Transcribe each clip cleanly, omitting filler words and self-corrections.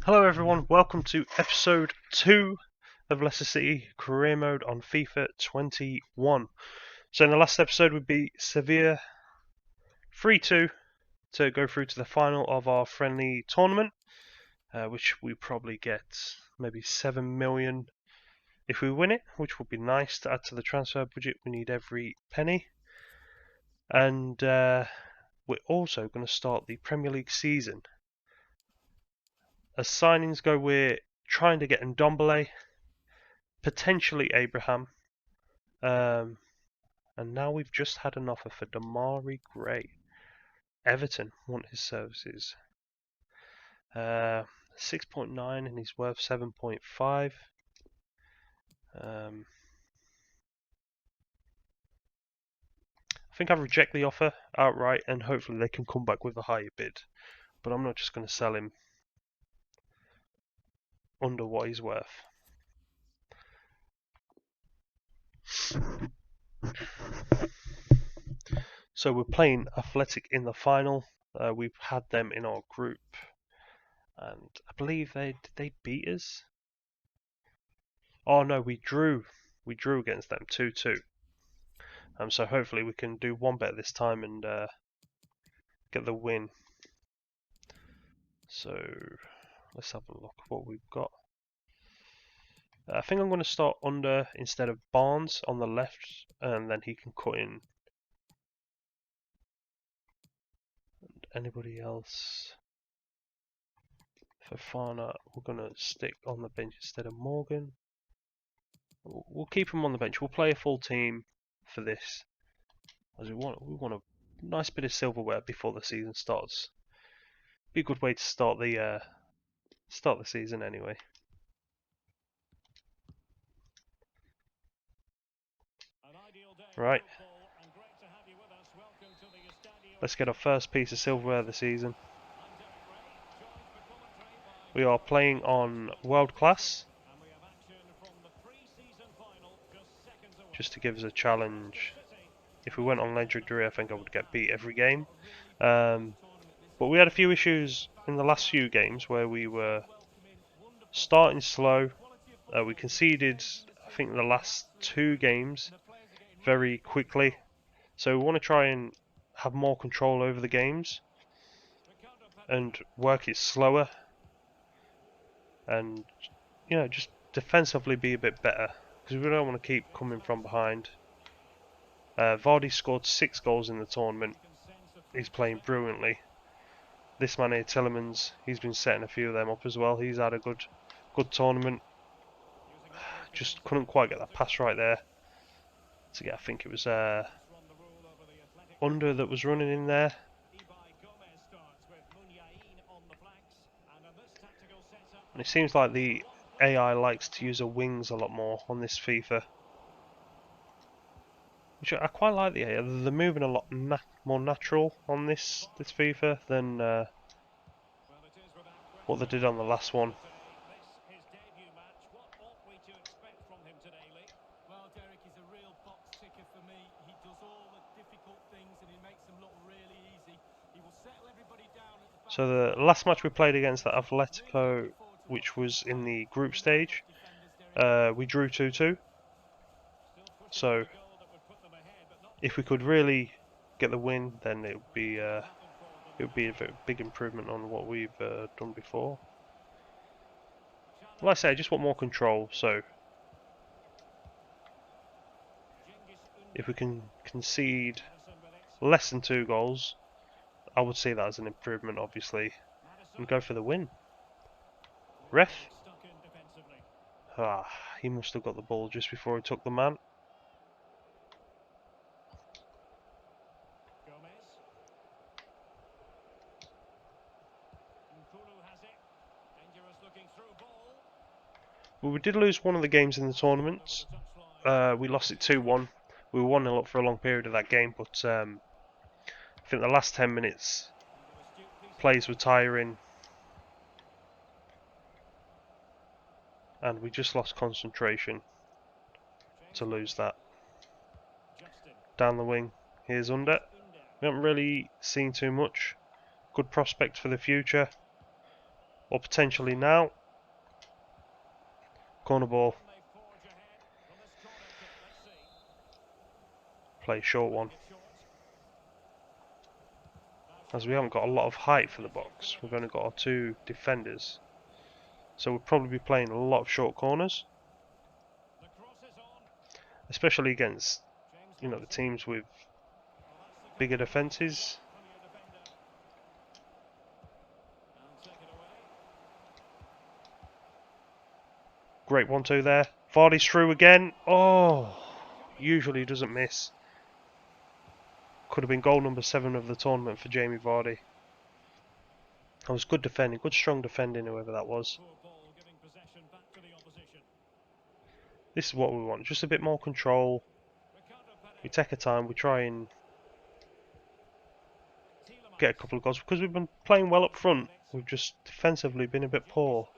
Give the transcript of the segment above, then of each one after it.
Hello everyone, welcome to episode 2 of Leicester City Career Mode on FIFA 21. So in the last episode we beat Sevilla 3-2 to go through to the final of our friendly tournament, which we probably get maybe 7 million if we win it, which would be nice to add to the transfer budget. We need every penny. And we're also going to start the Premier League season. As signings go, we're trying to get Ndombele, potentially Abraham, and now we've just had an offer for Damari Gray. Everton want his services. 6.9 and he's worth 7.5. I think I'll reject the offer outright and hopefully they can come back with a higher bid. But I'm not just going to sell him under what he's worth. So we're playing Athletic in the final. We've had them in our group, and I believe they beat us. Oh no, we drew against them 2-2. So hopefully we can do one better this time and get the win. So let's have a look what we've got. I think I'm going to start under instead of Barnes on the left, and then he can cut in. And anybody else? Fofana, we're going to stick on the bench instead of Morgan. We'll keep him on the bench. We'll play a full team for this, as we want a nice bit of silverware before the season starts. Be a good way to start the season anyway. Right. Let's get our first piece of silverware of the season. We are playing on World Class, just to give us a challenge. If we went on Legendary, I think I would get beat every game. But we had a few issues in the last few games where we were starting slow. We conceded, I think, the last 2 games very quickly. So we want to try and have more control over the games and work it slower, and just defensively be a bit better, because we don't want to keep coming from behind. Vardy scored 6 goals in the tournament. He's playing brilliantly. This man here, Tielemans, he's been setting a few of them up as well. He's had a good tournament. Just couldn't quite get that pass right there. So yeah, I think it was Under that was running in there. And it seems like the AI likes to use her wings a lot more on this FIFA, which I quite like. The AI, they're moving a lot more natural on this FIFA than what they did on the last one. So the last match we played against that Atletico, which was in the group stage, we drew 2-2. So if we could really get the win, then it would be a big improvement on what we've done before. Like I say, I just want more control. So if we can concede less than 2 goals, I would see that as an improvement, obviously, and go for the win. Ref? He must have got the ball just before he took the man. Well, we did lose one of the games in the tournament. We lost it 2-1. We were 1-0 up for a long period of that game, but I think the last 10 minutes plays were tiring, and we just lost concentration to lose that. Down the wing, here's Under. We haven't really seen too much. Good prospect for the future. or potentially now. Corner ball. Play a short one. As we haven't got a lot of height for the box, we've only got our two defenders. So we'll probably be playing a lot of short corners. Especially against, you know, the teams with bigger defences. Great 1-2 there. Vardy's through again. Oh, usually doesn't miss. Could have been goal number 7 of the tournament for Jamie Vardy. That was good defending, good strong defending, whoever that was. This is what we want, just a bit more control. We take our time, we try and get a couple of goals. Because we've been playing well up front, we've just defensively been a bit poor.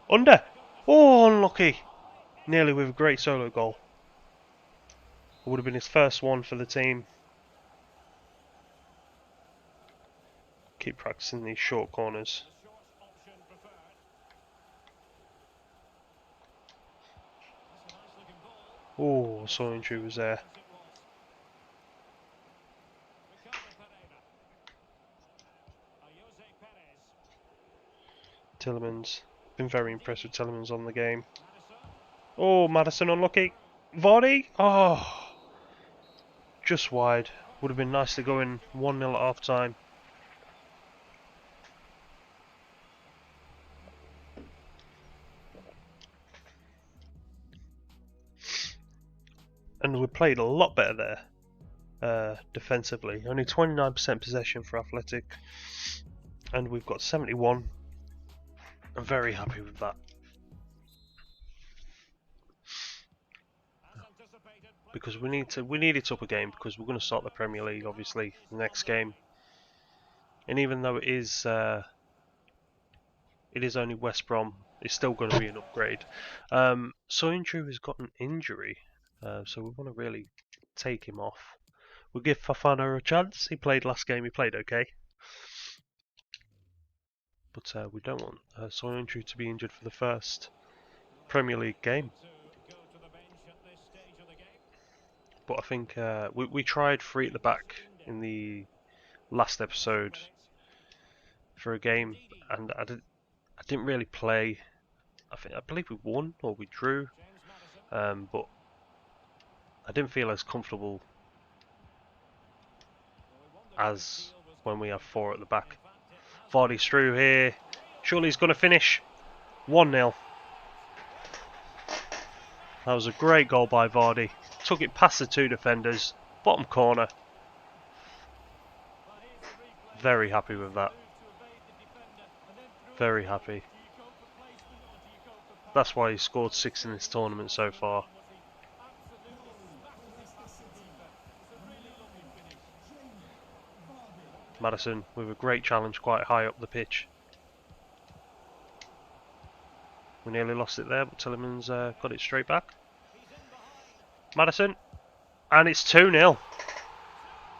Under! Oh, unlucky! Nearly with a great solo goal. It would have been his first one for the team. Keep practicing these short corners. Oh, saw injury was there. Tillemans. Been very impressed with Tillemans on the game. Oh, Maddison unlucky. Vardy! Oh, just wide. Would have been nice to go in 1-0 at half time. And we played a lot better there, defensively. Only 29% possession for Athletic, and we've got 71. I'm very happy with that. Because we need it up again, because we're going to start the Premier League obviously the next game. And even though it is only West Brom, it's still going to be an upgrade. Soyuncu has got an injury, so we want to really take him off. We'll give Fofana a chance. He played last game, he played okay. But we don't want Soyuncu to be injured for the first Premier League game. But I think we tried 3 at the back in the last episode for a game, and I didn't really play. I believe we won or we drew, but I didn't feel as comfortable as when we have 4 at the back. Vardy's through here. Surely he's going to finish. 1-0. That was a great goal by Vardy. Took it past the 2 defenders. Bottom corner. Very happy with that. Very happy. That's why he scored 6 in this tournament so far. Maddison with a great challenge quite high up the pitch. We nearly lost it there, but Tillemans got it straight back. Maddison, and it's 2-0.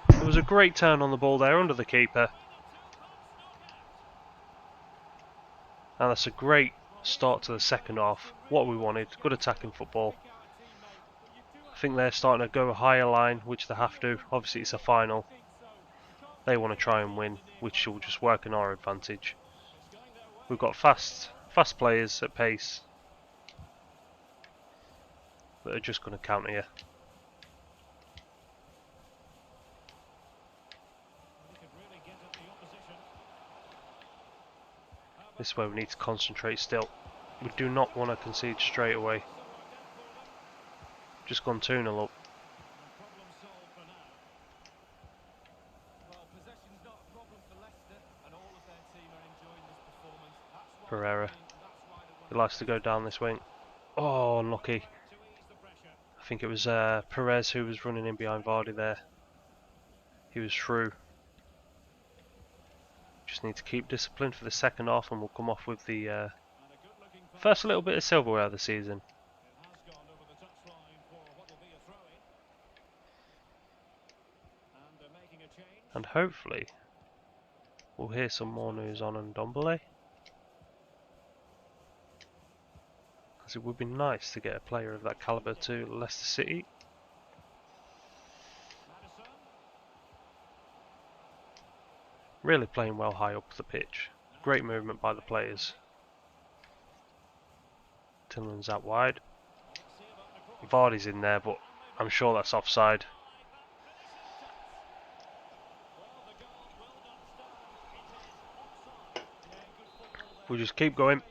It was a great turn on the ball there under the keeper. And that's a great start to the second half. What we wanted, good attacking football. I think they're starting to go a higher line, which they have to. Obviously it's a final. They want to try and win, which will just work in our advantage. We've got fast players at pace that are just going to counter you. This is where we need to concentrate still. We do not want to concede straight away. Just gone 2-0 up. Pereira. He likes to go down this wing. Oh, unlucky. I think it was Perez who was running in behind Vardy there. He was through. Just need to keep discipline for the second half and we'll come off with the first little bit of silverware of the season. And hopefully we'll hear some more news on Ndombele, as it would be nice to get a player of that calibre to Leicester City. Really playing well high up the pitch. Great movement by the players. Tillman's out wide. Vardy's in there, but I'm sure that's offside. We'll just keep going.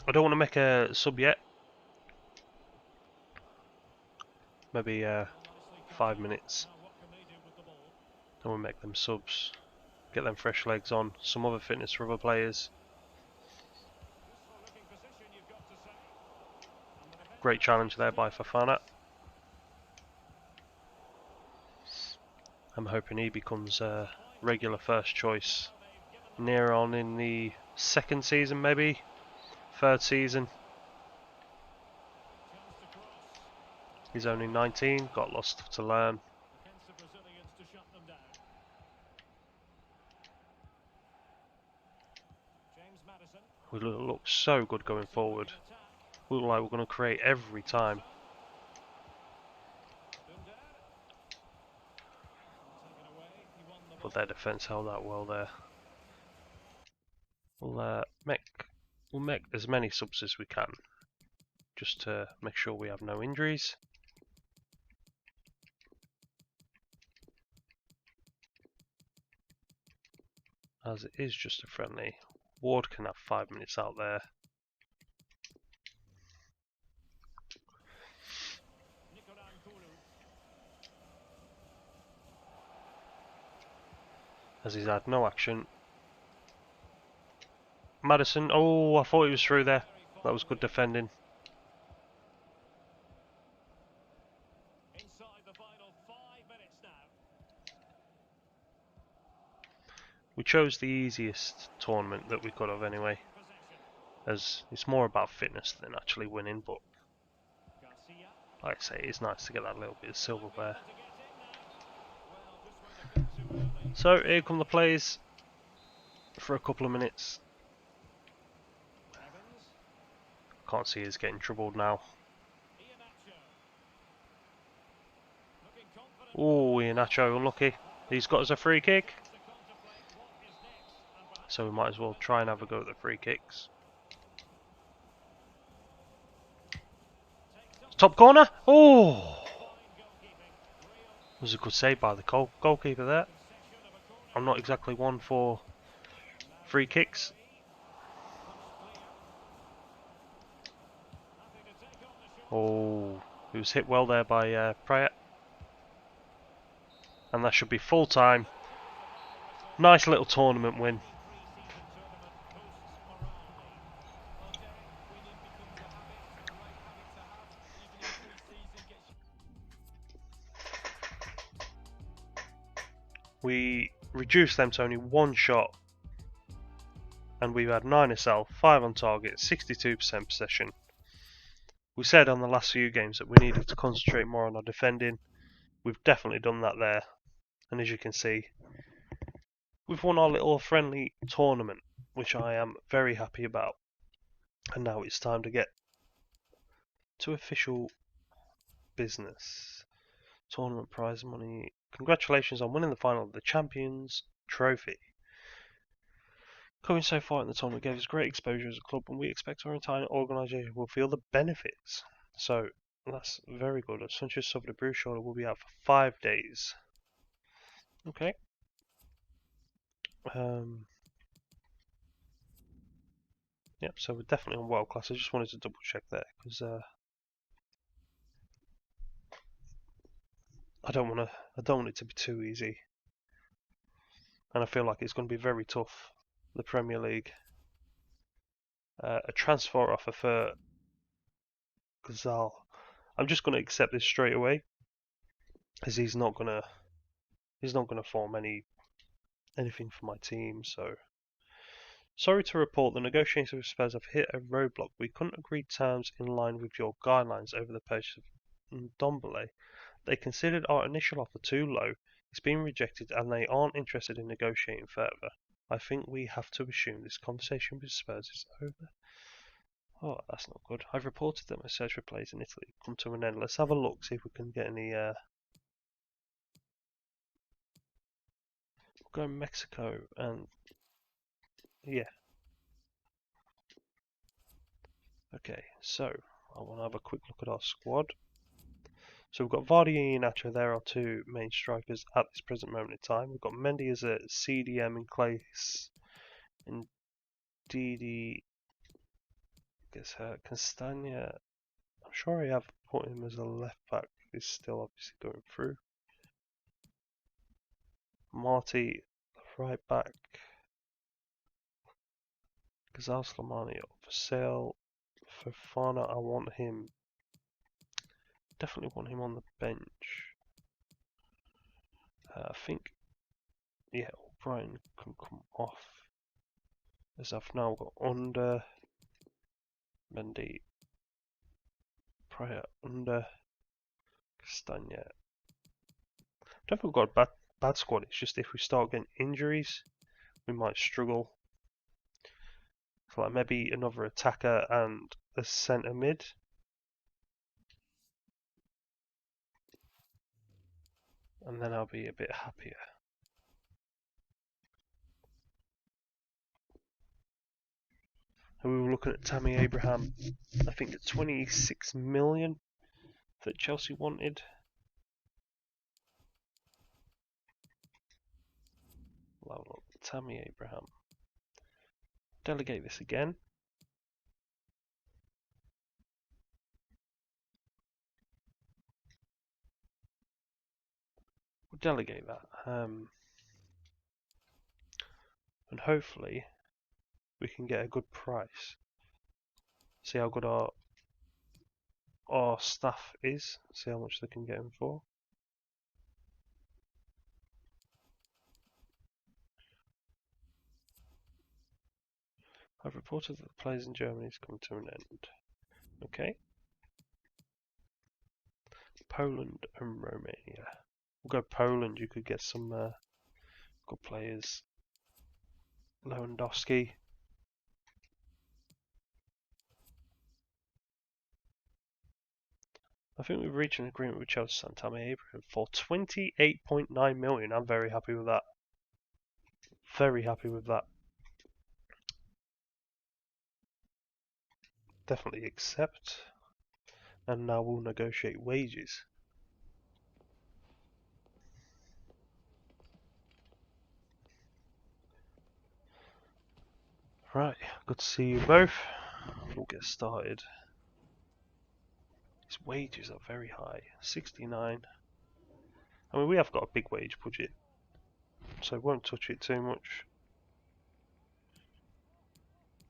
I don't want to make a sub yet. Maybe 5 minutes. Then we'll make them subs. Get them fresh legs on. Some other fitness for other players. Great challenge there by Fofana. I'm hoping he becomes a regular first choice near on in the second season, maybe third season. He's only 19, got lots to learn. We look so good going forward. We look like we're going to create every time. But their defence held out well there. We'll make as many subs as we can, just to make sure we have no injuries. As it is just a friendly. Ward can have 5 minutes out there. As he's had no action. Maddison, oh, I thought he was through there. That was good defending. We chose the easiest tournament that we could have anyway, as it's more about fitness than actually winning, but like I say, it's nice to get that little bit of silverware. So here come the players for a couple of minutes. Can't see us getting troubled now. Oh, Iheanacho unlucky. He's got us a free kick. So we might as well try and have a go at the free kicks. Top corner. Oh! Was a good save by the goalkeeper there. I'm not exactly one for free kicks. Oh, he was hit well there by Pryor. And that should be full time. Nice little tournament win. We reduced them to only one shot. And we've had 9 SL, 5 on target, 62% possession. We said on the last few games that we needed to concentrate more on our defending. We've definitely done that there. And as you can see, we've won our little friendly tournament, which I am very happy about. And now it's time to get to official business. Tournament prize money. Congratulations on winning the final of the Champions Trophy. Coming so far in the tournament gave us great exposure as a club, and we expect our entire organisation will feel the benefits. So that's very good. Sanchez suffered a bruised shoulder, will be out for 5 days. Okay. Yep. So we're definitely on world class. I just wanted to double check there because I don't want it to be too easy, and I feel like it's going to be very tough. The Premier League. A transfer offer for Ghazal. I'm just going to accept this straight away, as he's not going to form anything for my team. So sorry to report, the negotiations with Spurs have hit a roadblock. We couldn't agree terms in line with your guidelines over the purchase of Ndombele. They considered our initial offer too low. It's been rejected and they aren't interested in negotiating further. I think we have to assume this conversation with Spurs is over. Oh, that's not good. I've reported that my search for players in Italy come to an end. Let's have a look, see if we can get any. We'll go Mexico and yeah. Okay, so I want to have a quick look at our squad. So we've got Vardy and Iheanacho. There are two main strikers at this present moment in time. We've got Mendy as a CDM in place, and Didi. Guess Castagna. I'm sure I have put him as a left back. He's still obviously going through. Marty, right back. Gazal Slimani up for sale. Fofana, I want him. Definitely want him on the bench. I think, yeah, O'Brien can come off. As I've now got under Mendy, Pryor, under Castagna. I don't think we've got a bad squad. It's just if we start getting injuries, we might struggle. So like maybe another attacker and a centre mid. And then I'll be a bit happier. And we were looking at Tammy Abraham, I think at 26 million that Chelsea wanted. Well, look, Tammy Abraham. Delegate this again. We'll delegate that. And hopefully we can get a good price. See how good our staff is. See how much they can get him for. I've reported that the players in Germany is coming to an end. Okay. Poland and Romania. We'll go Poland. You could get some good players. Lewandowski. I think we've reached an agreement with Chelsea and Tammy Abraham for 28.9 million. I'm very happy with that. Very happy with that. Definitely accept. And now we'll negotiate wages. Right, good to see you both. We'll get started. His wages are very high, 69. I mean, we have got a big wage budget, so won't touch it too much.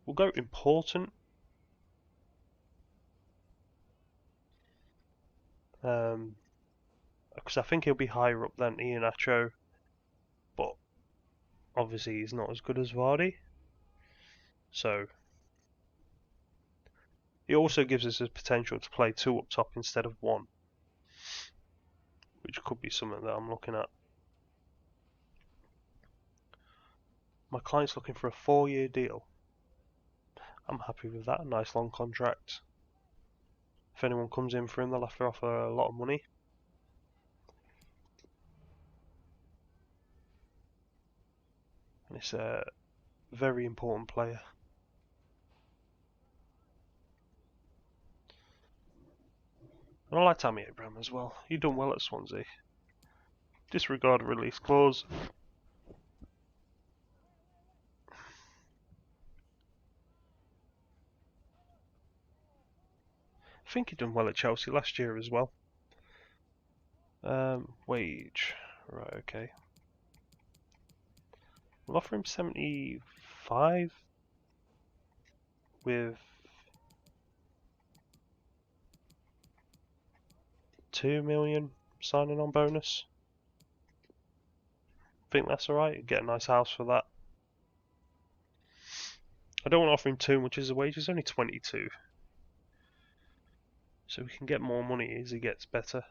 We'll go important. Because I think he'll be higher up than Iheanacho, but obviously he's not as good as Vardy. So he also gives us the potential to play two up top instead of one, which could be something that I'm looking at. My client's looking for a 4-year deal. I'm happy with that, a nice long contract. If anyone comes in for him, they'll have to offer a lot of money. And it's a very important player. And I like Tammy Abraham as well. He done well at Swansea. Disregard release clause. I think he done well at Chelsea last year as well. Wage. Right, okay. We'll offer him 75 with 2 million signing on bonus. I think that's alright. Get a nice house for that. I don't want to offer him too much as a wage. He's only 22. So we can get more money as he gets better.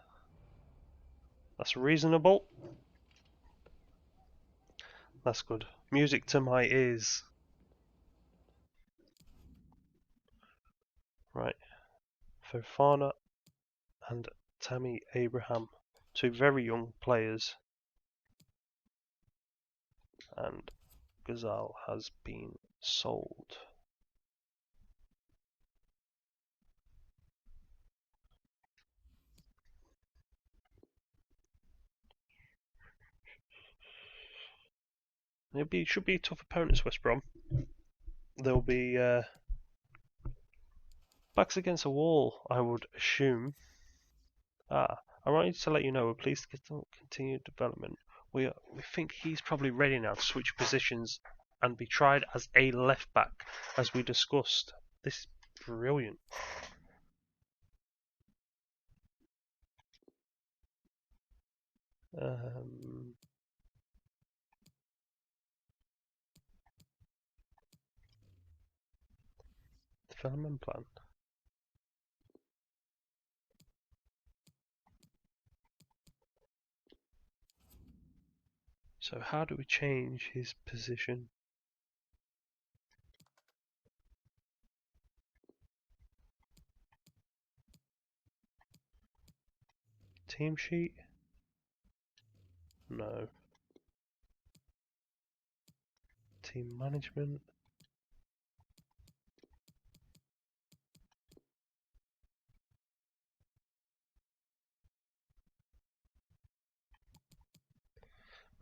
That's reasonable. That's good. Music to my ears. Right. Fofana and Tammy Abraham. Two very young players. And Ghazal has been sold. It should be tough opponents, West Brom. They'll be backs against a wall, I would assume. I wanted to let you know we're pleased to continue development. We think he's probably ready now to switch positions and be tried as a left back, as we discussed. This is brilliant. Development plan. So how do we change his position? Team sheet? No. Team management?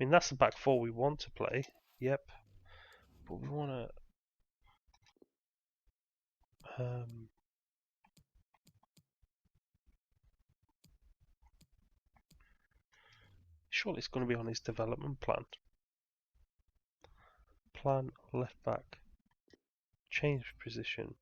I mean, that's the back four we want to play. Yep. But we want to... surely it's going to be on his development plan. Plan left back. Change position.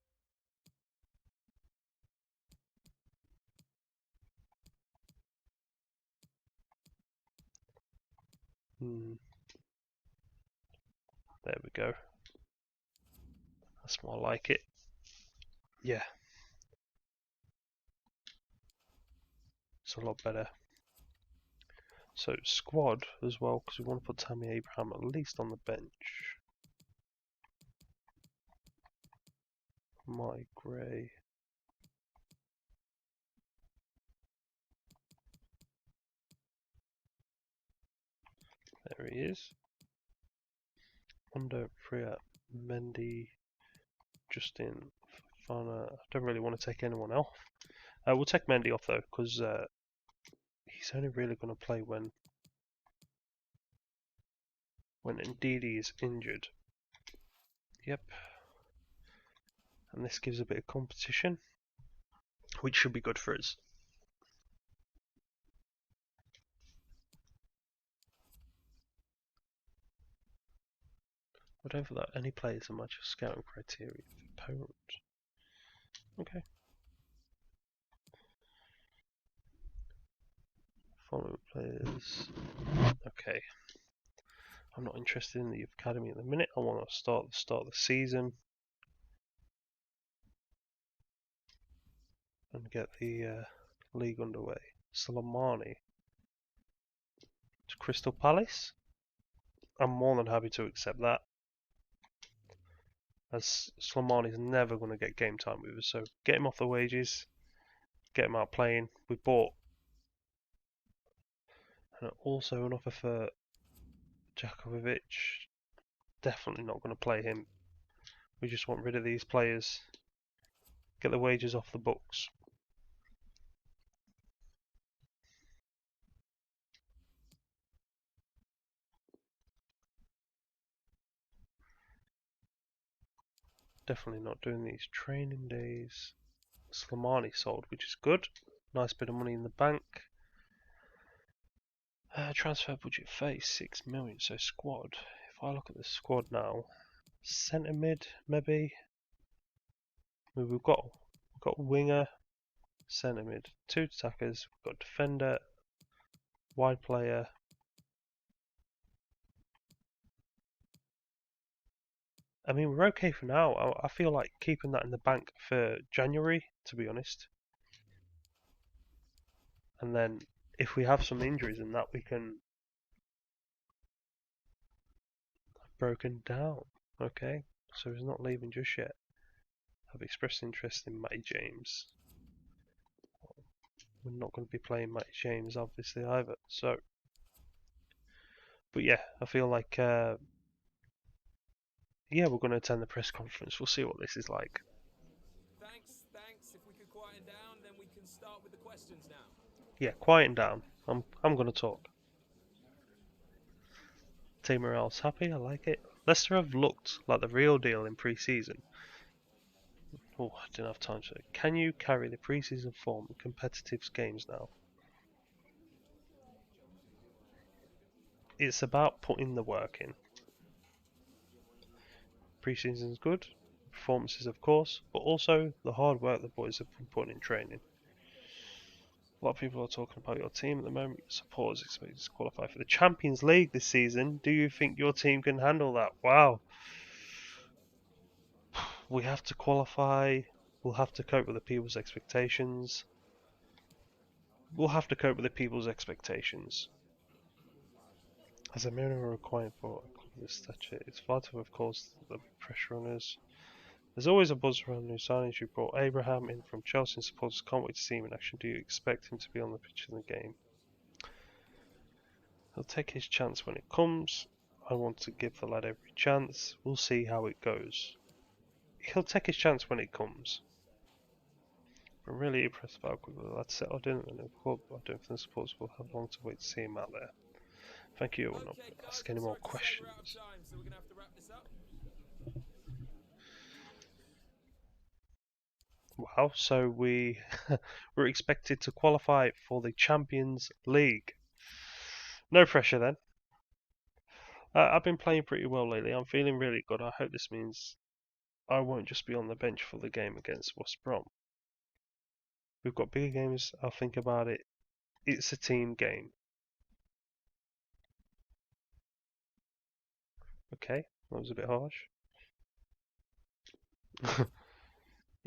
There we go. That's more like it. Yeah. It's a lot better. So squad as well, because we want to put Tammy Abraham at least on the bench. Mike Gray. There he is. Under Freya, Mendy, Justin, Fofana. I don't really want to take anyone off. We'll take Mendy off though, because he's only really going to play when Ndidi is injured. Yep. And this gives a bit of competition, which should be good for us. I don't feel that any players are match scouting criteria for opponent. Okay. Following players. Okay. I'm not interested in the academy at the minute. I want to start the season and get the league underway. Soleimani to Crystal Palace. I'm more than happy to accept that, as Soleimani is never going to get game time with us. So get him off the wages, get him out playing. We bought and also an offer for Jakovic. Definitely not going to play him. We just want rid of these players. Get the wages off the books. Definitely not doing these training days. Slimani sold, which is good. Nice bit of money in the bank. Transfer budget 36 million. So squad. If I look at the squad now, centre mid maybe. We've got winger, centre mid, two attackers. We've got defender, wide player. I mean, we're okay for now. I feel like keeping that in the bank for January, to be honest. And then if we have some injuries in that, we can broken down. Okay, so he's not leaving just yet. I've expressed interest in Matty James. We're not going to be playing Matty James obviously either. So, but yeah, I feel like yeah, we're going to attend the press conference. We'll see what this is like. Thanks. If we could quieten down, then we can start with the questions now. Yeah, quieten down. I'm going to talk. Team morale's happy. I like it. Leicester have looked like the real deal in pre-season. Oh, I didn't have time to. Can you carry the pre-season form in competitive games now? It's about putting the work in. Pre-season's good, performances of course, but also the hard work the boys have been putting in training. A lot of people are talking about your team at the moment. Your support is expected to qualify for the Champions League this season. Do you think your team can handle that? Wow. We have to qualify. We'll have to cope with the people's expectations. We'll have to cope with the people's expectations. As a minimum requirement for this stature, it's vital, of course, the pressure on us. There's always a buzz around new signings. You brought Abraham in from Chelsea and supporters can't wait to see him in action. Do you expect him to be on the pitch in the game? He'll take his chance when it comes. I want to give the lad every chance. We'll see how it goes. He'll take his chance when it comes. I'm really impressed about how quickly the lad settled in and the club. I don't think the supporters will have long to wait to see him out there. Thank you. I will not ask any more questions. Wow, so we were expected to qualify for the Champions League. No pressure then. I've been playing pretty well lately. I'm feeling really good. I hope this means I won't just be on the bench for the game against West Brom. We've got bigger games. I'll think about it. It's a team game. Okay, that was a bit harsh.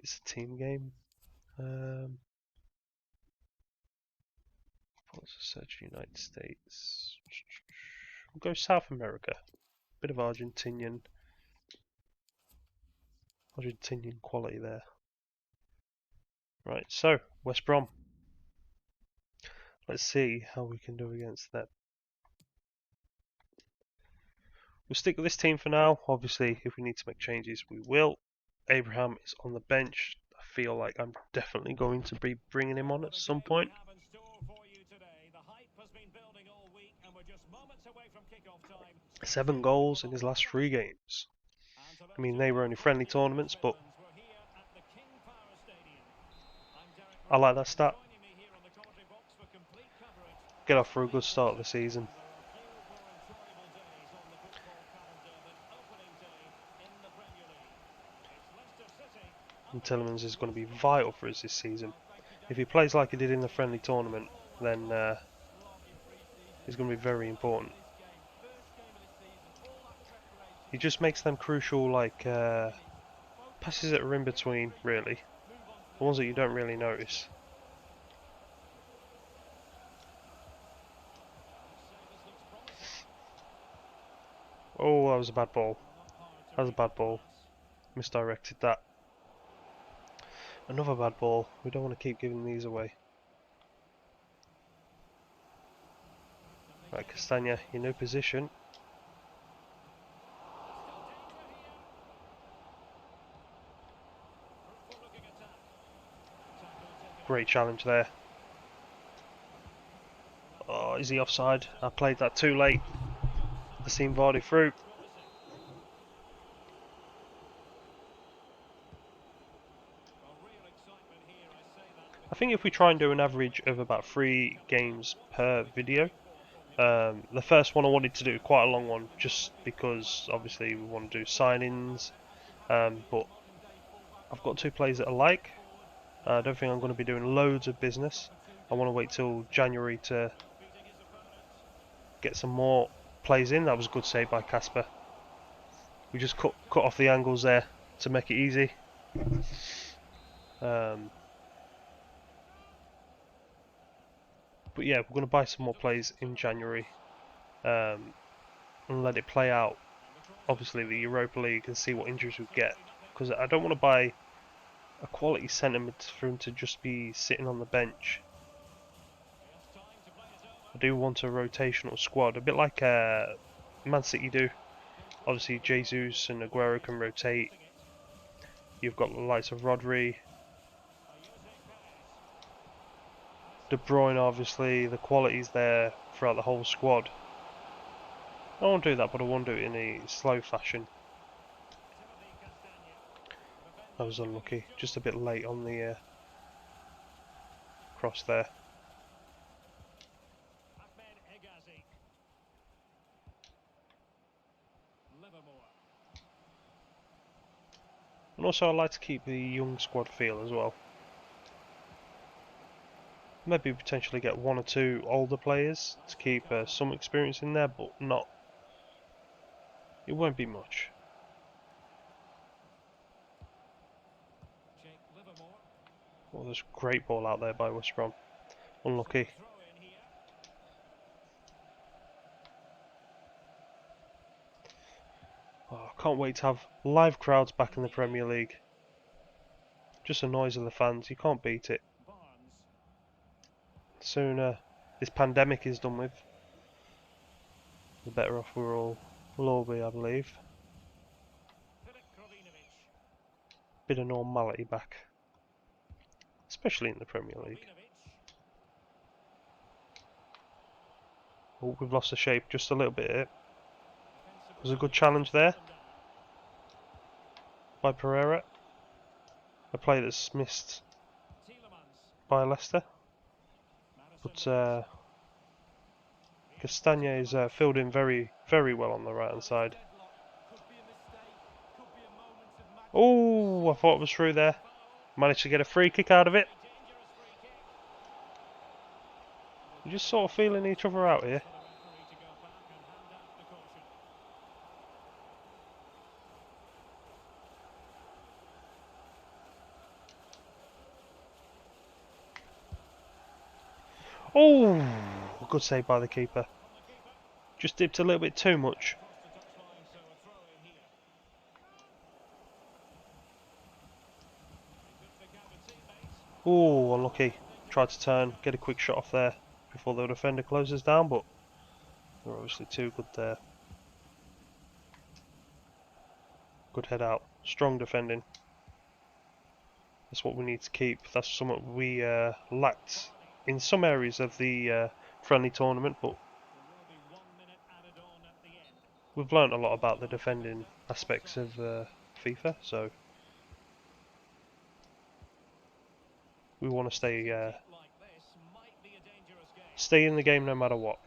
It's a team game. Let's search United States. We'll go South America. Bit of Argentinian quality there. Right, so West Brom. Let's see how we can do against them. We'll stick with this team for now. Obviously, if we need to make changes, we will. Abraham is on the bench. I feel like I'm definitely going to be bringing him on at some point. 7 goals in his last 3 games. I mean, they were only friendly tournaments, but I like that stat. Get off for a good start of the season. And Tillemans is going to be vital for us this season. If he plays like he did in the friendly tournament, then he's going to be very important. He just makes them crucial, like passes that are in between, really. The ones that you don't really notice. Oh, that was a bad ball. That was a bad ball. Misdirected that. Another bad ball. We don't want to keep giving these away. Right, Castagna, your new position. Great challenge there. Oh, is he offside? I played that too late. I seen Vardy through. I think if we try and do an average of about 3 games per video. The first one I wanted to do quite a long one, just because obviously we want to do signings. But I've got 2 players that I like. I don't think I'm going to be doing loads of business. I want to wait till January to get some more plays in. That was a good save by Casper. We just cut off the angles there to make it easy. But yeah, we're going to buy some more plays in January and let it play out obviously the Europa League and see what injuries we get, because I don't want to buy a quality centre mid for him to just be sitting on the bench. I do want a rotational squad, a bit like Man City do. Obviously Jesus and Aguero can rotate. You've got the likes of Rodri, De Bruyne, obviously the quality's there throughout the whole squad. I won't do that, but I won't do it in a slow fashion. I was unlucky, just a bit late on the cross there. And also I like to keep the young squad feel as well. Maybe potentially get one or two older players to keep some experience in there, but not. It won't be much. Oh, there's a great ball out there by West Brom. Unlucky. Oh, I can't wait to have live crowds back in the Premier League. Just the noise of the fans, you can't beat it. The sooner this pandemic is done with, the better off we'll all be, I believe. Bit of normality back, especially in the Premier League. Oh, we've lost the shape just a little bit here. There's a good challenge there by Pereira. A play that's missed by Leicester. But Castagne is filled in very, very well on the right hand side. Oh, I thought it was through there. Managed to get a free kick out of it. We're just sort of feeling each other out here. Oh, good save by the keeper. Just dipped a little bit too much. Oh, unlucky. Tried to turn, get a quick shot off there before the defender closes down, but they're obviously too good there. Good head out. Strong defending. That's what we need to keep. That's something we lacked in some areas of the friendly tournament, but we've learnt a lot about the defending aspects of FIFA, so we want to stay in the game no matter what.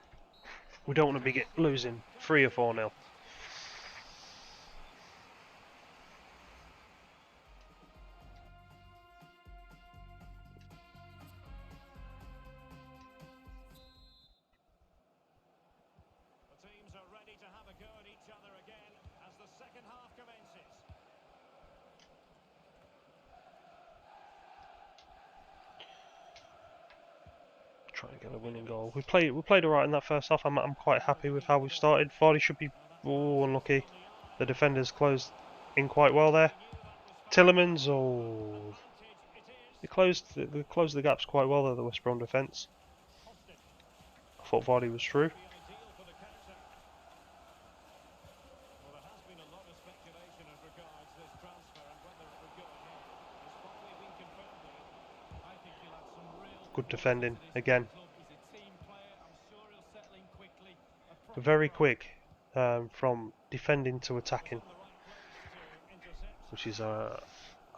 We don't want to be losing 3 or 4-0. Teams are ready to have a go at each other again as the second half commences. Trying to get a winning goal. We played alright in that first half. I'm quite happy with how we started. Vardy should be unlucky. The defenders closed in quite well there. Tillemans, they closed the gaps quite well there, the West Brom defence. I thought Vardy was through. Good defending again. Very quick from defending to attacking, which is I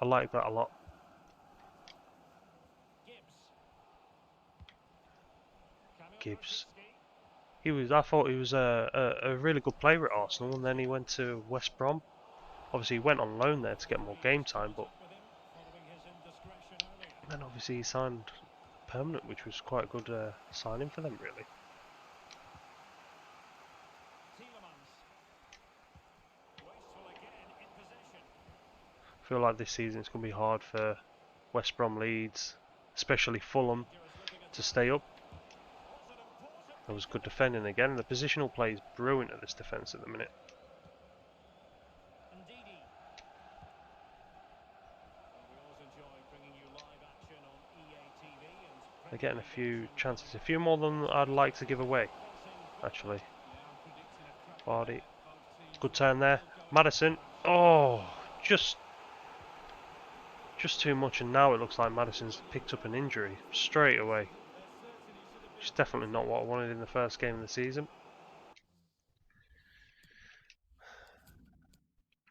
like that a lot. Gibbs. I thought he was a really good player at Arsenal, and then he went to West Brom. Obviously, he went on loan there to get more game time, but then obviously he signed permanent, which was quite a good signing for them, really. I feel like this season it's going to be hard for West Brom, Leeds, especially Fulham, to stay up. There was good defending again. The positional play is brilliant at this defence at the minute. They're getting a few chances, a few more than I'd like to give away, actually. Vardy, good turn there. Maddison, oh, just too much, and now it looks like Maddison's picked up an injury straight away. It's definitely not what I wanted in the first game of the season.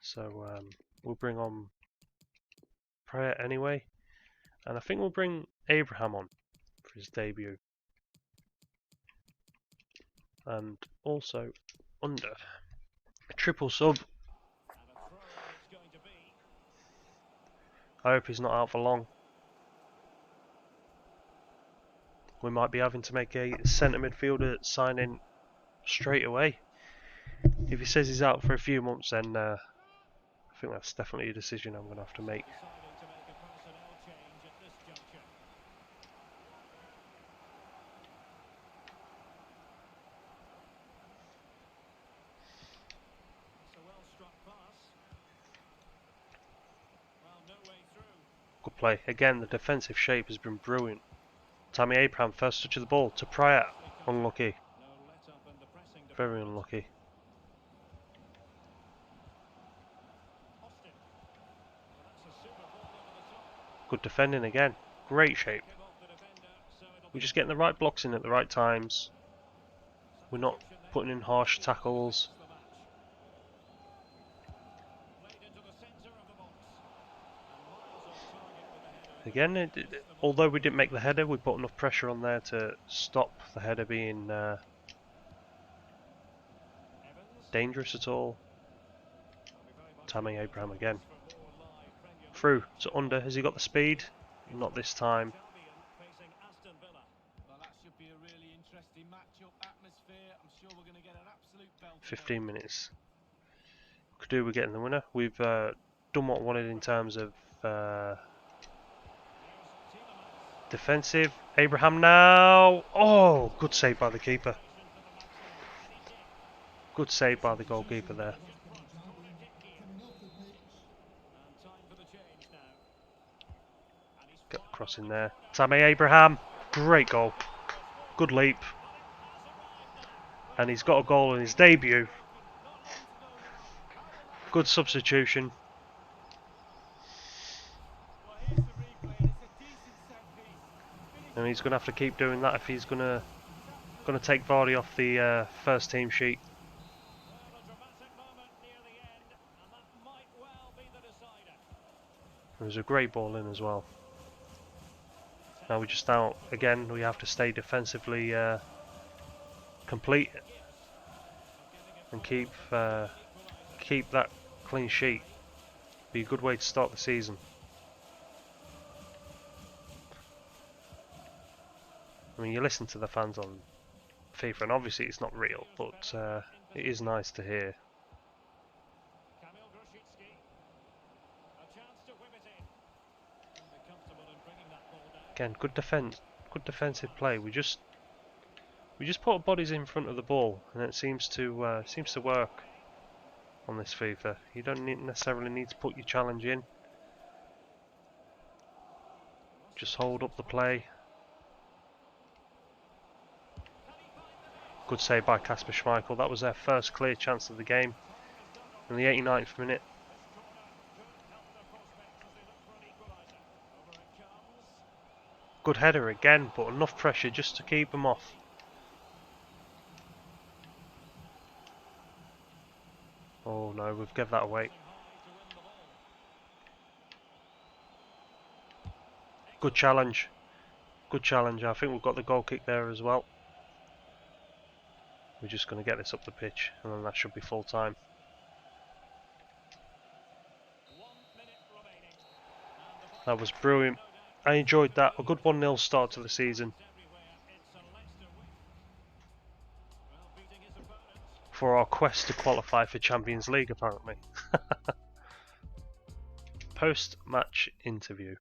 So we'll bring on Prayer anyway, and I think we'll bring Abraham on for his debut, and also under a triple sub. I hope he's not out for long. We might be having to make a centre midfielder signing straight away. If he says he's out for a few months, then I think that's definitely a decision I'm going to have to make. Good play. Again, the defensive shape has been brilliant. Tammy Abraham, first touch of the ball to Pryor. Unlucky. Very unlucky. Good defending again. Great shape. We're just getting the right blocks in at the right times. We're not putting in harsh tackles. Again, although we didn't make the header, we put enough pressure on there to stop the header being dangerous at all. Tammy Abraham again. Through to under. Has he got the speed? Not this time. 15 minutes. Could do with getting the winner. We've done what we wanted in terms of defensive. Abraham now. Oh, good save by the keeper. Good save by the goalkeeper there. Get the cross in there. Tammy Abraham. Great goal. Good leap. And he's got a goal in his debut. Good substitution. And he's going to have to keep doing that if he's going to take Vardy off the first team sheet. There was a great ball in as well. Now we're just out again. We have to stay defensively complete and keep that clean sheet. Be a good way to start the season. I mean, you listen to the fans on FIFA, and obviously it's not real, but it is nice to hear. Again, good defensive play. We just put our bodies in front of the ball, and it seems to work on this FIFA. You don't necessarily need to put your challenge in. Just hold up the play. Good save by Kasper Schmeichel. That was their first clear chance of the game in the 89th minute. Good header again, but enough pressure just to keep them off. Oh no, we've given that away. Good challenge. Good challenge. I think we've got the goal kick there as well. We're just going to get this up the pitch, and then that should be full time. That was brilliant. I enjoyed that. A good 1-0 start to the season. For our quest to qualify for Champions League, apparently. Post-match interview.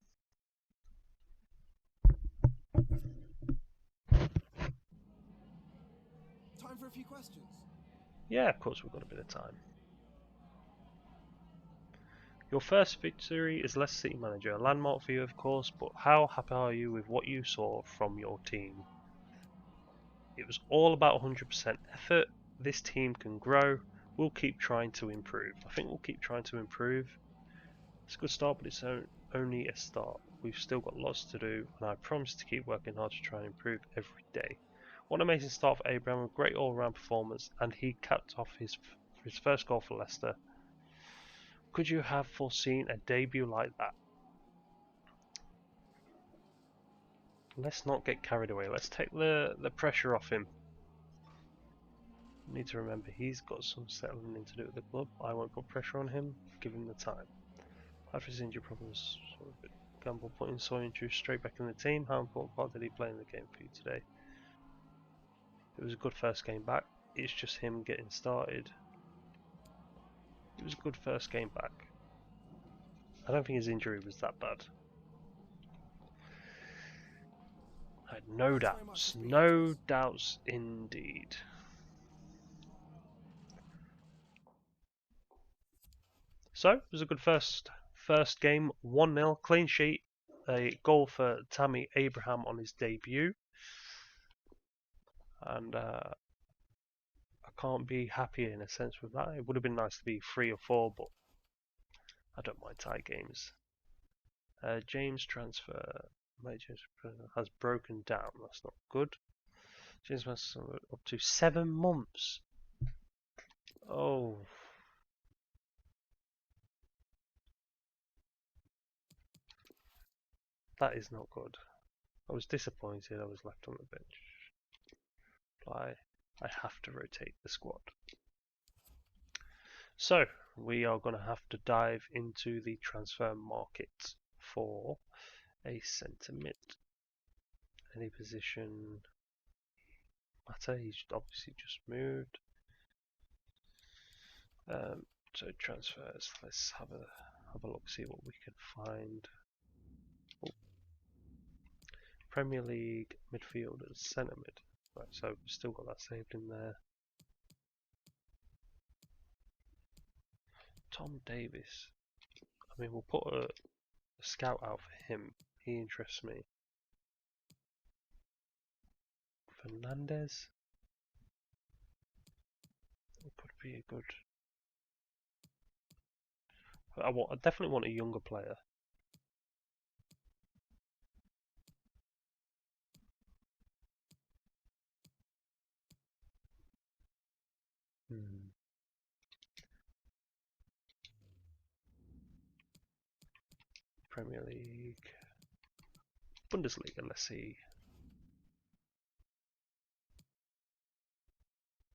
Time for a few questions. Yeah, of course we've got a bit of time. Your first victory as Leicester City manager, a landmark for you of course, but how happy are you with what you saw from your team? It was all about 100% effort. This team can grow. We'll keep trying to improve. I think we'll keep trying to improve. It's a good start, but it's only a start. We've still got lots to do, and I promise to keep working hard to try and improve every day. What an amazing start for Abraham, a great all-round performance, and he capped off his first goal for Leicester. Could you have foreseen a debut like that? Let's not get carried away. Let's take the pressure off him. Need to remember he's got some settling in to do with the club. I won't put pressure on him. Give him the time. After his injury problems, sort of a bit gamble putting Soyuncu straight back in the team. How important part did he play in the game for you today? It was a good first game back. It's just him getting started. It was a good first game back. I don't think his injury was that bad. I had no doubts indeed. So it was a good first game, 1-0, clean sheet, a goal for Tammy Abraham on his debut, and I can't be happier in a sense with that. It would have been nice to be 3 or 4, but I don't mind tie games. James transfer. James has broken down. That's not good. James has up to 7 months. Oh. That is not good. I was disappointed I was left on the bench. I have to rotate the squad. So, we are going to have to dive into the transfer market for a centre mid. Any position matter? He's obviously just moved. So transfers. Let's have a look, see what we can find. Oh. Premier League midfielders, centre mid. Right, so we've still got that saved in there. Tom Davis. I mean, we'll put a scout out for him. He interests me. Fernandez. It could be a good. I definitely want a younger player. Premier League. Bundesliga, let's see.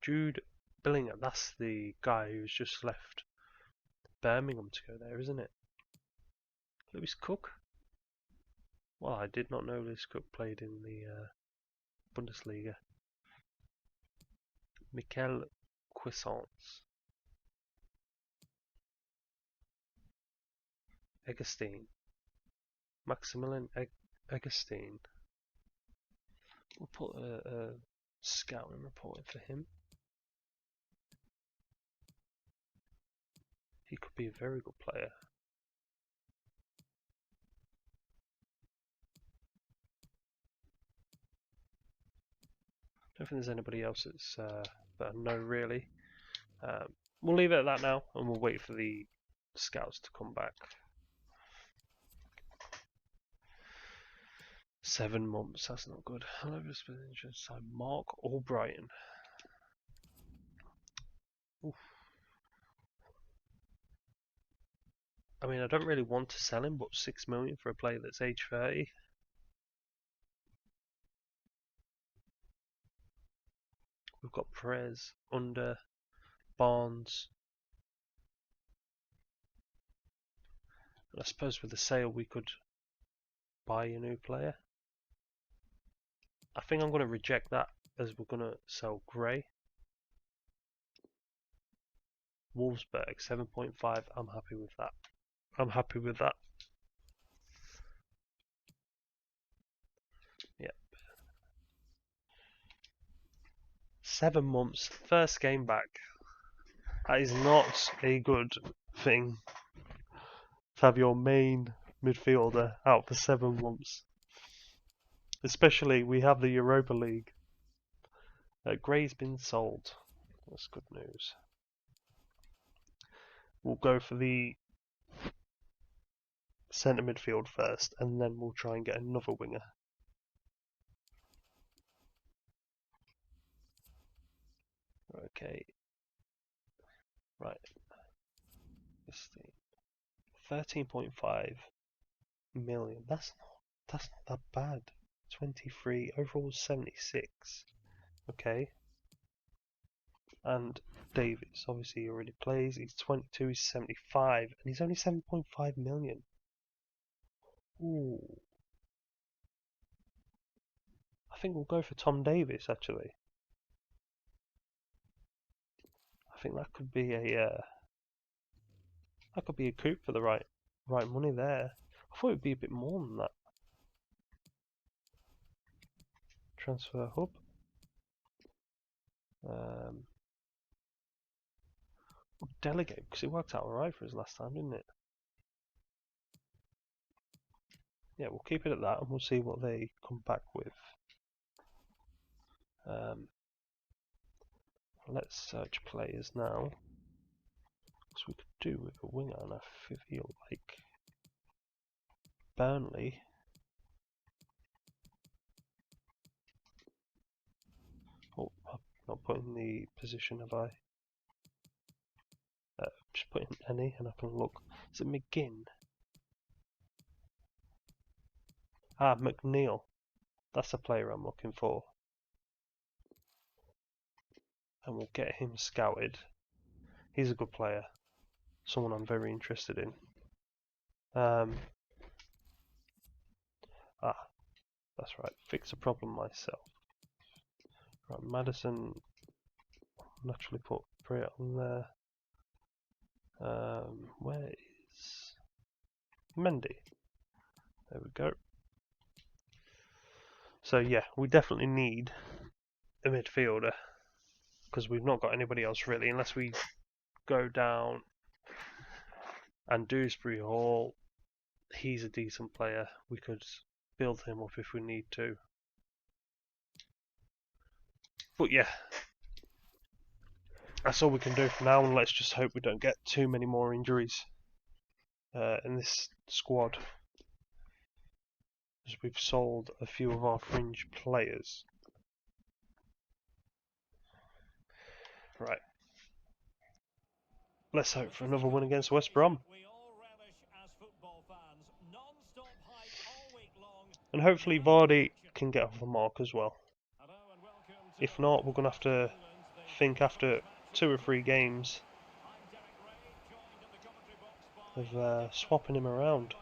Jude Bellingham, that's the guy who's just left Birmingham to go there, isn't it? Lewis Cook? Well, I did not know Lewis Cook played in the Bundesliga. Mikel Cuisance. Egerstein. Maximilian Egerstein. We'll put a scouting report in for him. He could be a very good player. I don't think there's anybody else that I know really. We'll leave it at that now, and we'll wait for the scouts to come back. 7 months, that's not good. Hello, Mark Albrighton. Oof. I mean, I don't really want to sell him, but 6 million for a player that's age 30. We've got Perez, Under, Barnes. And I suppose with the sale we could buy a new player. I think I'm going to reject that as we're going to sell Gray. Wolfsburg, 7.5. I'm happy with that. I'm happy with that. Yep. 7 months, first game back. That is not a good thing. to have your main midfielder out for 7 months. Especially, we have the Europa League. Gray's been sold. That's good news. We'll go for the centre midfield first, and then we'll try and get another winger. Okay. Right. 13.5 million. That's not that bad. 23 overall 76. Okay. And Davis, obviously he already plays. He's 22, he's 75, and he's only 7.5 million. Ooh. I think we'll go for Tom Davis actually. I think that could be a coup for the right money there. I thought it'd be a bit more than that. Transfer hub. We'll delegate because it worked out alright for us last time, didn't it? Yeah, we'll keep it at that and we'll see what they come back with. Let's search players now. Because we could do with a winger, and I feel like Burnley. Oh, I'm not putting the position, have I? Just put in any and I can look. Is it McGinn? Ah, McNeil. That's the player I'm looking for. And we'll get him scouted. He's a good player. Someone I'm very interested in. That's right. Fix a problem myself. Right, Madison. Naturally put Brit on there. Where is Mendy? There we go. So yeah, we definitely need a midfielder because we've not got anybody else really, unless we go down and Dewsbury Hall. He's a decent player. We could build him up if we need to. But yeah, that's all we can do for now, and let's just hope we don't get too many more injuries in this squad, as we've sold a few of our fringe players. Right. Let's hope for another win against West Brom. And hopefully Vardy can get off the mark as well. If not, we're going to have to think after 2 or 3 games of swapping him around.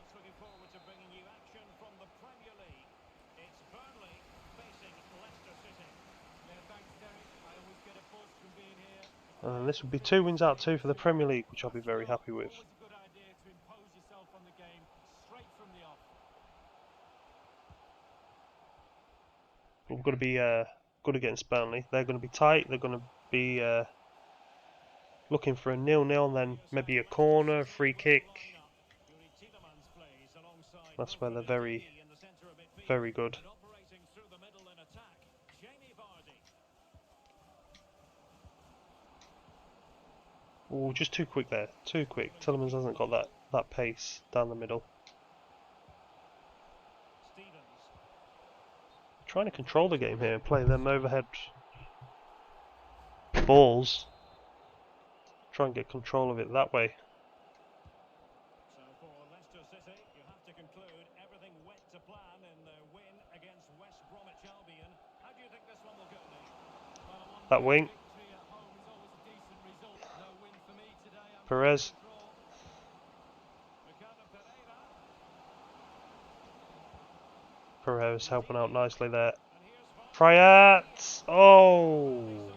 And this would be 2 wins out of 2 for the Premier League, which I'll be very happy with. But we've got to be good against Burnley. They're going to be tight. They're going to be looking for a 0-0, and then maybe a corner, a free kick. That's where they're very, very good. Oh, just too quick there. Too quick. Tielemans hasn't got that pace down the middle. Trying to control the game here, play them overhead balls. Try and get control of it that way. So for Leicester City, you have to conclude everything went to plan in their win against West Bromwich Albion. How do you think this one will go, Nate? Well, That wing. victory at home is always a decent result. No win for me today. Perez. Perez helping out nicely there. Prayat! Oh!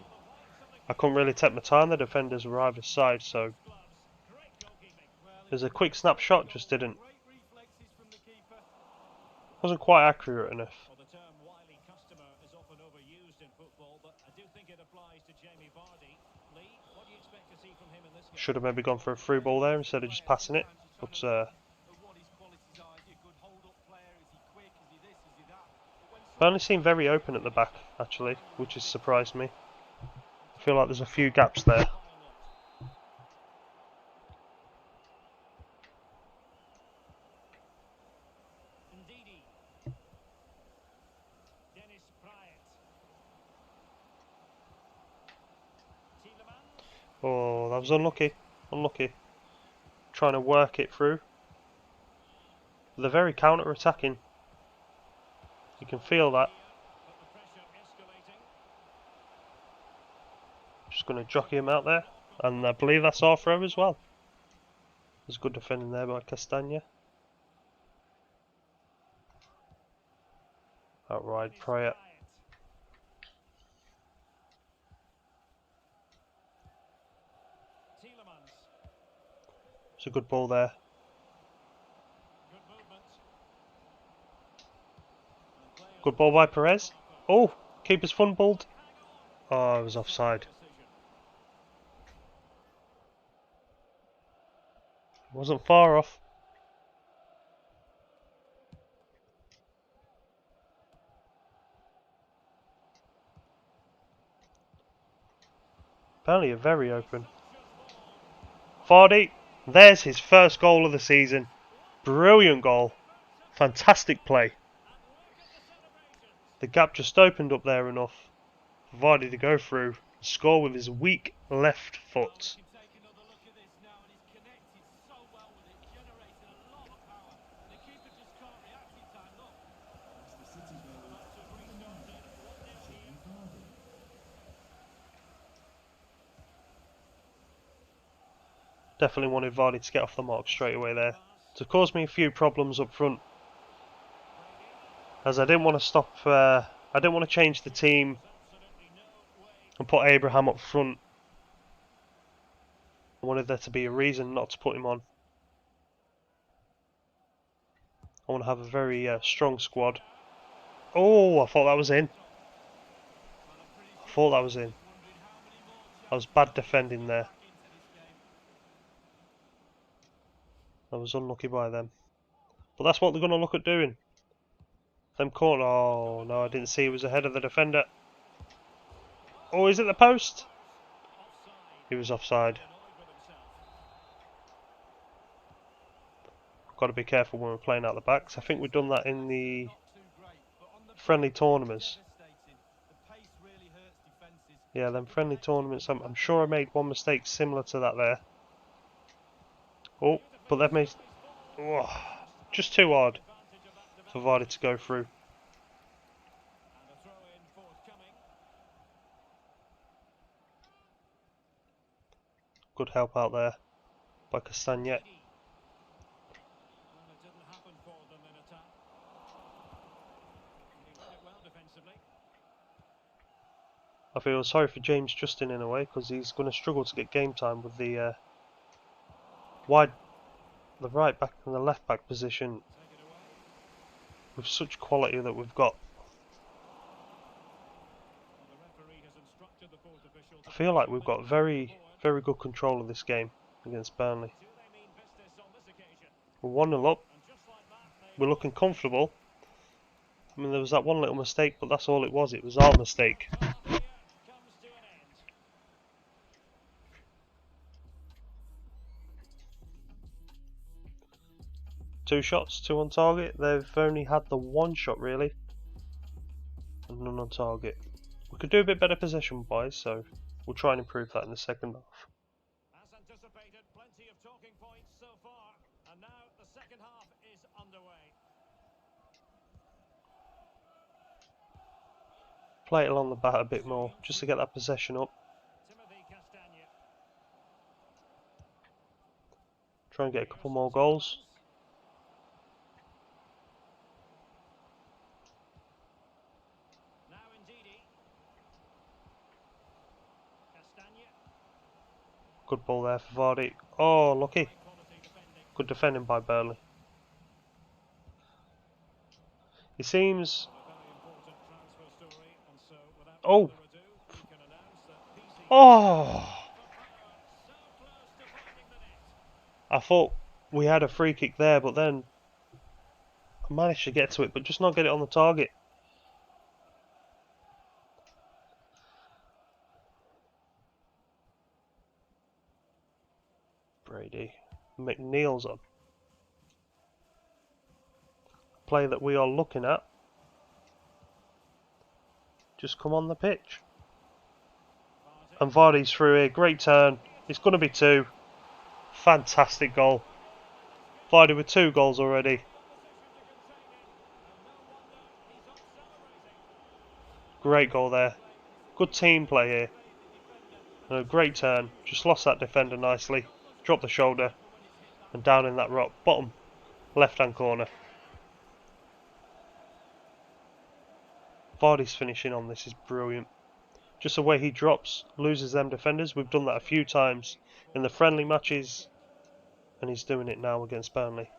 I couldn't really take my time. The defenders were either side, so there's a quick snapshot, just didn't. Wasn't quite accurate enough. Should have maybe gone for a through ball there instead of just passing it, but Burnley seem very open at the back, actually, which has surprised me. I feel like there's a few gaps there. Oh, that was unlucky. Unlucky. Trying to work it through. They're very counter-attacking. You can feel that. Just going to jockey him out there. And I believe that's our throw as well. There's good defending there by Castagna. Outright Pryor. It's a good ball there. Good ball by Perez. Oh, keeper's fumbled. Oh, it was offside. Wasn't far off. Burnley are very open. Vardy, there's his first goal of the season. Brilliant goal. Fantastic play. The gap just opened up there enough for Vardy to go through and score with his weak left foot. Definitely wanted Vardy to get off the mark straight away there. To cause me a few problems up front. As I didn't want to stop, I didn't want to change the team and put Abraham up front. I wanted there to be a reason not to put him on. I want to have a very strong squad. Oh, I thought that was in. I thought that was in. That was bad defending there. I was unlucky by them. But that's what they're going to look at doing. Them corner. Oh, no, I didn't see he was ahead of the defender. Oh, is it the post? He was offside. Got to be careful when we're playing out the backs. I think we've done that in the friendly tournaments. Yeah, them friendly tournaments. I'm sure I made one mistake similar to that there. Oh, but that made just too hard for Vardy to go through. Good help out there by Castagna. I feel sorry for James Justin in a way because he's going to struggle to get game time with the the right back and the left back position with such quality that we've got. I feel like we've got very good control of this game against Burnley. We're 1-0 up. We're looking comfortable. I mean, there was that one little mistake, but that's all it was. It was our mistake. Two shots, two on target. They've only had the one shot really, and none on target. We could do a bit better possession wise, so we'll try and improve that in the second half. As anticipated, plenty of talking points so far, and now the second half is underway. Play it along the bat a bit more, just to get that possession up. Try and get a couple more goals. Good ball there for Vardy. Oh, lucky. Good defending by Burnley. It seems... Oh! Oh! I thought we had a free kick there, but then I managed to get to it, but just not get it on the target. Brady. McNeil's on. Play that we are looking at. Just come on the pitch. And Vardy's through here. Great turn. It's going to be 2. Fantastic goal. Vardy with 2 goals already. Great goal there. Good team play here. And a great turn. Just lost that defender nicely. Dropped the shoulder. And down in that rock. Bottom left hand corner. Vardy's finishing on this is brilliant. Just the way he drops, loses them defenders. We've done that a few times in the friendly matches. And he's doing it now against Burnley.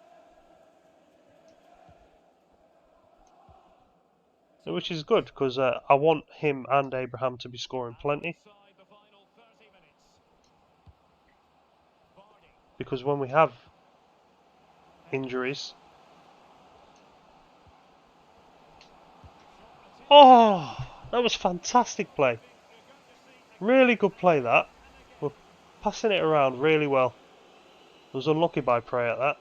Which is good, because I want him and Abraham to be scoring plenty. Because when we have injuries... Oh, that was fantastic play. Really good play that. We're passing it around really well. I was unlucky by Prey at that.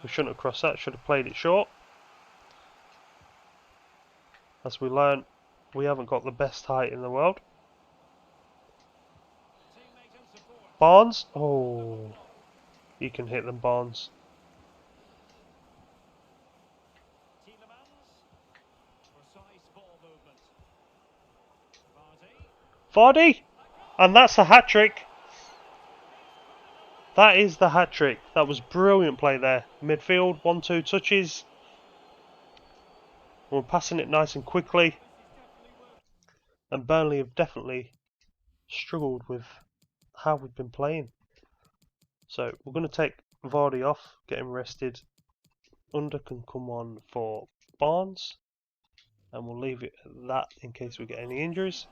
We shouldn't have crossed that, should have played it short. As we learn, we haven't got the best height in the world. Barnes? Oh, you can hit them, Barnes. Vardy! And that's a hat-trick. That is the hat-trick. That was brilliant play there. Midfield, 1-2 touches. We're passing it nice and quickly. And Burnley have definitely struggled with how we've been playing. So we're going to take Vardy off, get him rested. Under can come on for Barnes. And we'll leave it at that in case we get any injuries.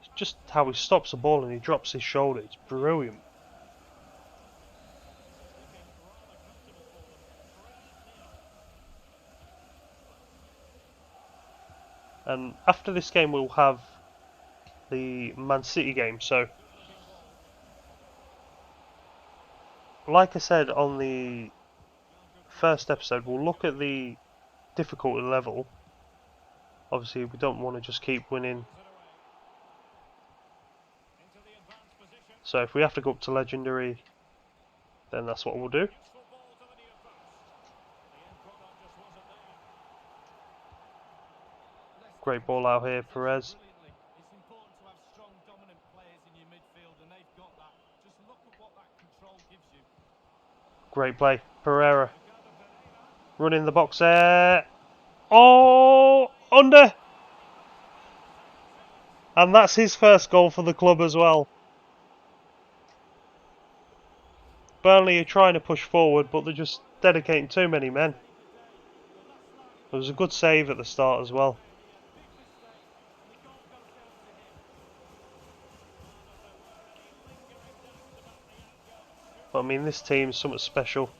It's just how he stops the ball and he drops his shoulder. It's brilliant. And after this game we'll have the Man City game. So, like I said on the first episode, we'll look at the difficulty level. Obviously we don't want to just keep winning. So if we have to go up to Legendary, then that's what we'll do. Great ball out here, Perez. It's important to have strong, dominant players in your midfield, and they've got that. Just look at what that control gives you. Great play, Pereira. Running the box there. Oh, under. And that's his first goal for the club as well. Burnley are trying to push forward, but they're just dedicating too many men. There was a good save at the start as well. But I mean, this team is something special.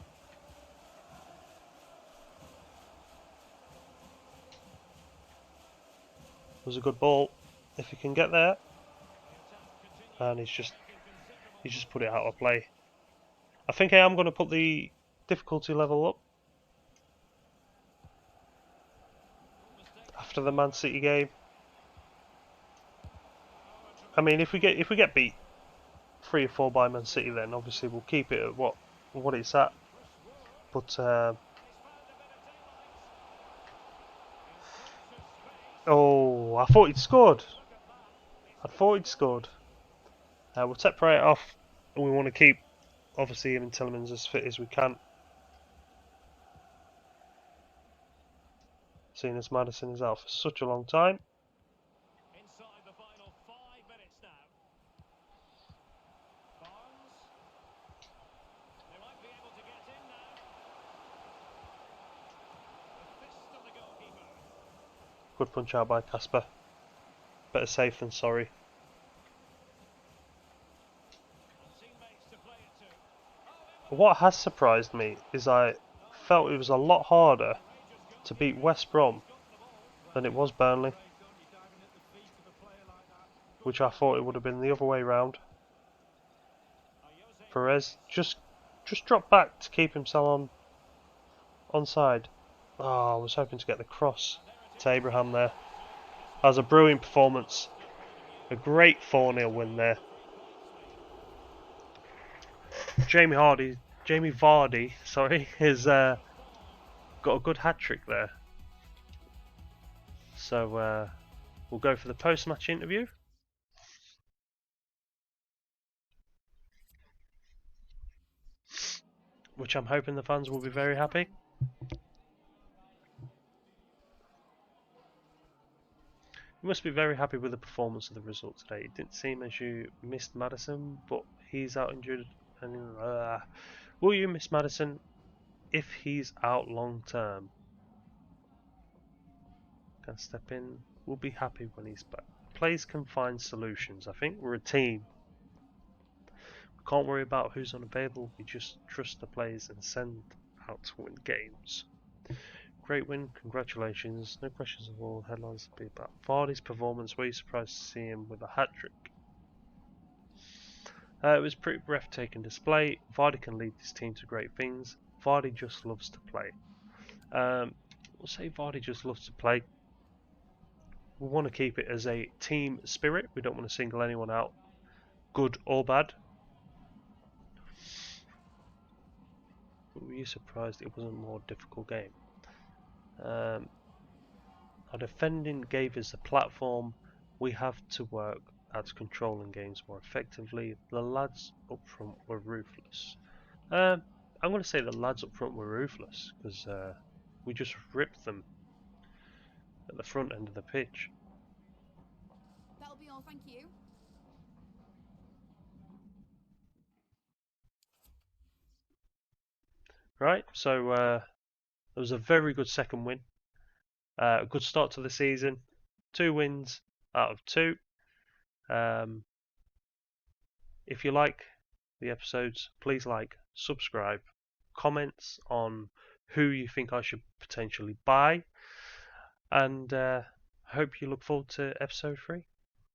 It was a good ball, if he can get there. And he's just put it out of play. I think I am going to put the difficulty level up after the Man City game. I mean, if we get beat 3 or 4 by Man City, then obviously we'll keep it at what it's at. But oh, I thought he'd scored. We'll take Pereira off, and we want to keep obviously even Tielemans as fit as we can. Seeing as Maddison is out for such a long time. Inside the final 5 minutes now. Barnes. They might be able to get in now. The fist of the goalkeeper. Good punch out by Casper. Better safe than sorry. Teammates to play it to. What has surprised me is I felt it was a lot harder to beat West Brom than it was Burnley, which I thought it would have been the other way round. Perez just dropped back to keep himself onside. Oh, I was hoping to get the cross to Abraham there. That was a brilliant performance. A great 4-0 win there. Jamie Vardy, sorry, has got a good hat-trick there. So we'll go for the post-match interview. Which I'm hoping the fans will be very happy. You must be very happy with the performance of the result today. It didn't seem as you missed Maddison, but he's out injured. And will you miss Maddison if he's out long term? Can step in. We'll be happy when he's back. Players can find solutions. I think we're a team. We can't worry about who's unavailable. We just trust the players and send out to win games. Great win, congratulations. No questions of all. Headlines will be about Vardy's performance. Were you surprised to see him with a hat-trick? It was a pretty breathtaking display. Vardy can lead this team to great things. Vardy just loves to play. We'll say Vardy just loves to play. We want to keep it as a team spirit. We don't want to single anyone out, good or bad. But were you surprised it wasn't a more difficult game? Our defending gave us a platform. We have to work at controlling games more effectively. The lads up front were ruthless. I'm going to say the lads up front were ruthless because we just ripped them at the front end of the pitch. That'll be all, thank you. Right, so it was a very good second win. A good start to the season. 2 wins out of 2. If you like the episodes, please like, subscribe, comments on who you think I should potentially buy, and I hope you look forward to episode 3.